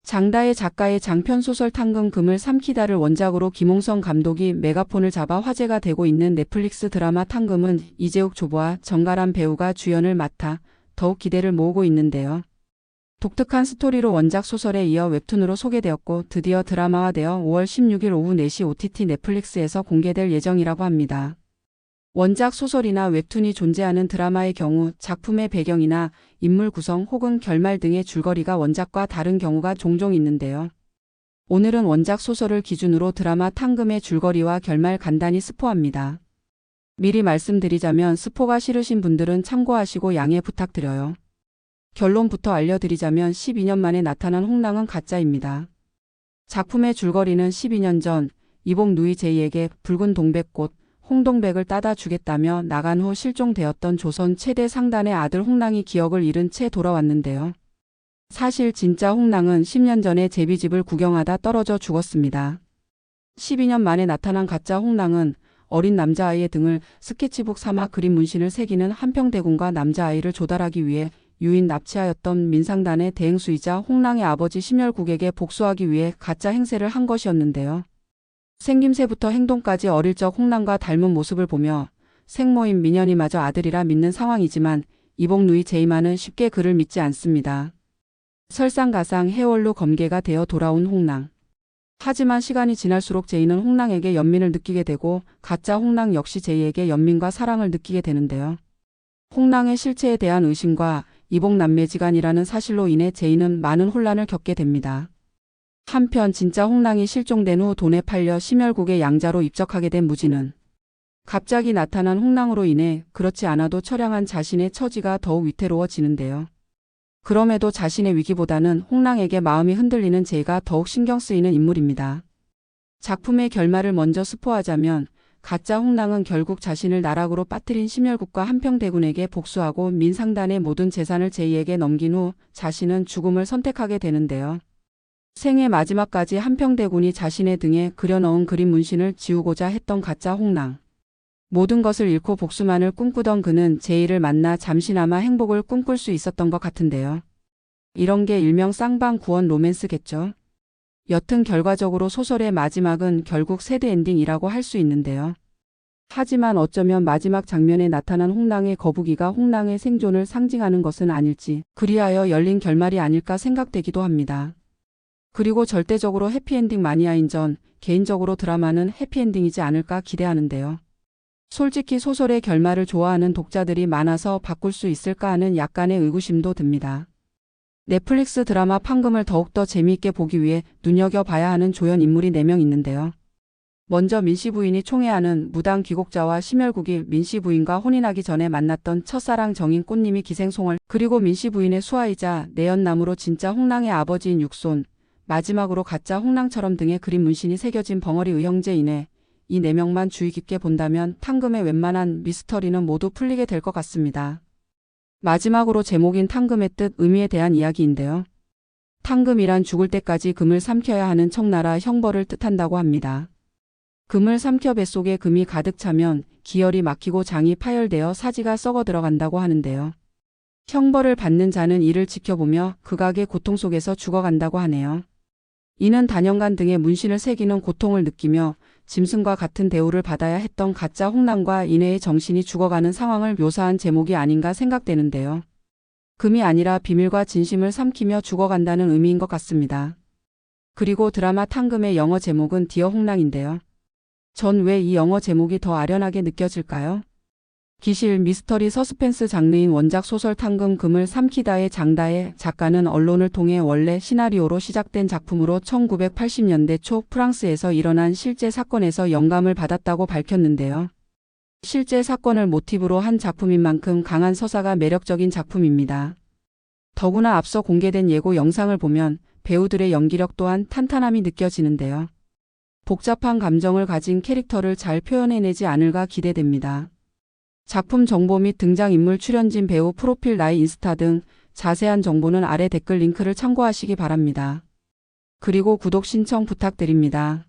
장다혜 작가의 장편소설 탕금 금을 삼키다를 원작으로 김홍성 감독이 메가폰을 잡아 화제가 되고 있는 넷플릭스 드라마 탕금은 이재욱 조보와 정가람 배우가 주연을 맡아 더욱 기대를 모으고 있는데요. 독특한 스토리로 원작 소설에 이어 웹툰으로 소개되었고 드디어 드라마화되어 5월 16일 오후 4시 OTT 넷플릭스에서 공개될 예정이라고 합니다. 원작 소설이나 웹툰이 존재하는 드라마의 경우 작품의 배경이나 인물 구성 혹은 결말 등의 줄거리가 원작과 다른 경우가 종종 있는데요. 오늘은 원작 소설을 기준으로 드라마 탕금의 줄거리와 결말 간단히 스포합니다. 미리 말씀드리자면 스포가 싫으신 분들은 참고하시고 양해 부탁드려요. 결론부터 알려드리자면 12년 만에 나타난 홍랑은 가짜입니다. 작품의 줄거리는 12년 전 이복 누이 제이에게 붉은 동백꽃, 홍동백을 따다 주겠다며 나간 후 실종되었던 조선 최대 상단의 아들 홍랑이 기억을 잃은 채 돌아왔는데요. 사실 진짜 홍랑은 10년 전에 제비집을 구경하다 떨어져 죽었습니다. 12년 만에 나타난 가짜 홍랑은 어린 남자아이의 등을 스케치북 삼아 그림 문신을 새기는 한평대군과 남자아이를 조달하기 위해 유인 납치하였던 민상단의 대행수이자 홍랑의 아버지 심열국에게 복수하기 위해 가짜 행세를 한 것이었는데요. 생김새부터 행동까지 어릴 적 홍랑과 닮은 모습을 보며 생모인 민현이마저 아들이라 믿는 상황이지만 이복 누이 제이만은 쉽게 그를 믿지 않습니다. 설상가상 해월로 검계가 되어 돌아온 홍랑. 하지만 시간이 지날수록 제이는 홍랑에게 연민을 느끼게 되고 가짜 홍랑 역시 제이에게 연민과 사랑을 느끼게 되는데요. 홍랑의 실체에 대한 의심과 이복 남매지간이라는 사실로 인해 제이는 많은 혼란을 겪게 됩니다. 한편 진짜 홍랑이 실종된 후 돈에 팔려 심열국의 양자로 입적하게 된 무지는 갑자기 나타난 홍랑으로 인해 그렇지 않아도 처량한 자신의 처지가 더욱 위태로워지는데요. 그럼에도 자신의 위기보다는 홍랑에게 마음이 흔들리는 제이가 더욱 신경 쓰이는 인물입니다. 작품의 결말을 먼저 스포하자면 가짜 홍랑은 결국 자신을 나락으로 빠뜨린 심열국과 한평대군에게 복수하고 민상단의 모든 재산을 제이에게 넘긴 후 자신은 죽음을 선택하게 되는데요. 생애 마지막까지 한평대군이 자신의 등에 그려넣은 그림 문신을 지우고자 했던 가짜 홍랑. 모든 것을 잃고 복수만을 꿈꾸던 그는 제이를 만나 잠시나마 행복을 꿈꿀 수 있었던 것 같은데요. 이런 게 일명 쌍방구원 로맨스겠죠. 여튼 결과적으로 소설의 마지막은 결국 새드엔딩이라고 할 수 있는데요. 하지만 어쩌면 마지막 장면에 나타난 홍랑의 거북이가 홍랑의 생존을 상징하는 것은 아닐지 그리하여 열린 결말이 아닐까 생각되기도 합니다. 그리고 절대적으로 해피엔딩 마니아인 전 개인적으로 드라마는 해피엔딩이지 않을까 기대하는데요. 솔직히 소설의 결말을 좋아하는 독자들이 많아서 바꿀 수 있을까 하는 약간의 의구심도 듭니다. 넷플릭스 드라마 탕금을 더욱더 재미있게 보기 위해 눈여겨봐야 하는 조연 인물이 4명 있는데요. 먼저 민씨 부인이 총애하는 무당 귀곡자와 심열국이 민씨 부인과 혼인하기 전에 만났던 첫사랑 정인 꽃님이 기생송을 그리고 민씨 부인의 수아이자 내연남으로 진짜 홍랑의 아버지인 육손 마지막으로 가짜 홍랑처럼 등에 그림 문신이 새겨진 벙어리 의형제이네. 이 4명만 주의 깊게 본다면 탕금의 웬만한 미스터리는 모두 풀리게 될 것 같습니다. 마지막으로 제목인 탕금의 뜻 의미에 대한 이야기인데요. 탕금이란 죽을 때까지 금을 삼켜야 하는 청나라 형벌을 뜻한다고 합니다. 금을 삼켜 뱃속에 금이 가득 차면 기혈이 막히고 장이 파열되어 사지가 썩어 들어간다고 하는데요. 형벌을 받는 자는 이를 지켜보며 극악의 고통 속에서 죽어간다고 하네요. 이는 단연간 등에 문신을 새기는 고통을 느끼며 짐승과 같은 대우를 받아야 했던 가짜 홍랑과 이내의 정신이 죽어가는 상황을 묘사한 제목이 아닌가 생각되는데요. 금이 아니라 비밀과 진심을 삼키며 죽어간다는 의미인 것 같습니다. 그리고 드라마 탕금의 영어 제목은 디어 홍랑인데요. 전 왜 이 영어 제목이 더 아련하게 느껴질까요? 기실 미스터리 서스펜스 장르인 원작 소설 탕금 금을 삼키다의 장다혜 작가는 언론을 통해 원래 시나리오로 시작된 작품으로 1980년대 초 프랑스에서 일어난 실제 사건에서 영감을 받았다고 밝혔는데요. 실제 사건을 모티브로 한 작품인 만큼 강한 서사가 매력적인 작품입니다. 더구나 앞서 공개된 예고 영상을 보면 배우들의 연기력 또한 탄탄함이 느껴지는데요. 복잡한 감정을 가진 캐릭터를 잘 표현해내지 않을까 기대됩니다. 작품 정보 및 등장인물 출연진 배우 프로필 나이 인스타 등 자세한 정보는 아래 댓글 링크를 참고하시기 바랍니다. 그리고 구독 신청 부탁드립니다.